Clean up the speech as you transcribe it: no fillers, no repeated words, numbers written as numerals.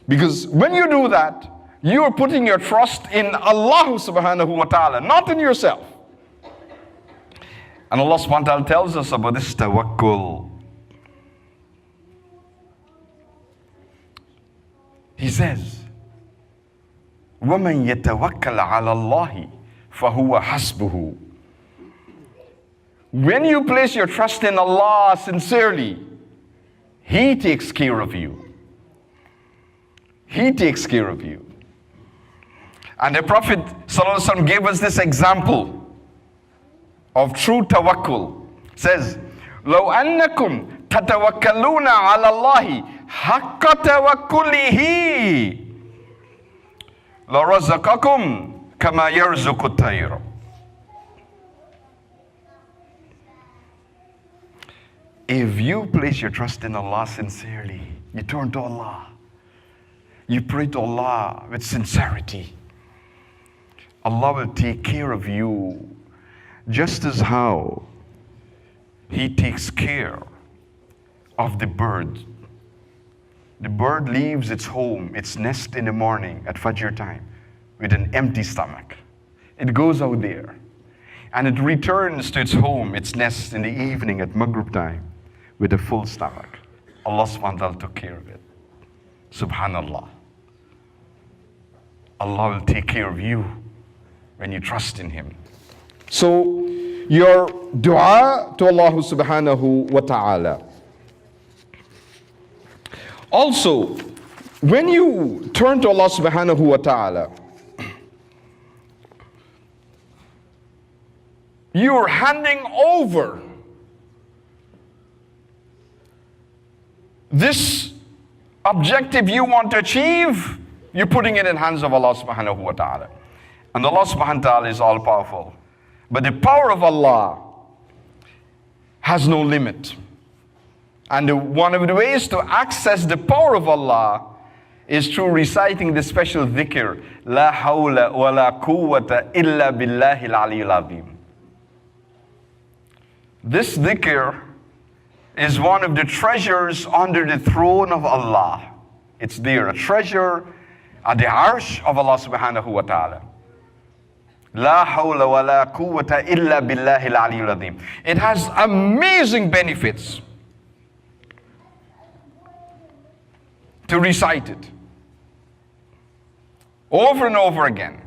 Because when you do that, you are putting your trust in Allah subhanahu wa ta'ala, not in yourself. And Allah subhanahu wa ta'ala tells us about this tawakkul. He says, وَمَنْ يَتَوَكَّلَ عَلَى اللَّهِ فَهُوَ حَسْبُهُ. When you place your trust in Allah sincerely, He takes care of you. He takes care of you. And the Prophet ﷺ gave us this example of true tawakkul. Says, لو أنكم تتوكلون على الله حق توكله لرزقكم كما يرزق الطير. If you place your trust in Allah sincerely, you turn to Allah, you pray to Allah with sincerity, Allah will take care of you just as how He takes care of the bird. The bird leaves its home, its nest in the morning at Fajr time with an empty stomach. It goes out there and it returns to its home, its nest in the evening at Maghrib time with a full stomach. Allah subhanahu wa ta'ala took care of it. Subhanallah. Allah will take care of you when you trust in Him. So, your dua to Allah subhanahu wa ta'ala. Also, when you turn to Allah subhanahu wa ta'ala, you're handing over this objective you want to achieve, you're putting it in the hands of Allah subhanahu wa ta'ala. And Allah subhanahu wa ta'ala is all powerful. But the power of Allah has no limit. And one of the ways to access the power of Allah is through reciting the special dhikr, La hawla wa la quwwata illa billahi al-aliyyil azim. This dhikr is one of the treasures under the throne of Allah. It's there, a treasure at the arsh of Allah subhanahu wa ta'ala. La hawla wa la quwwata illa billahi al-aliyyil azim. It has amazing benefits to recite it over and over again.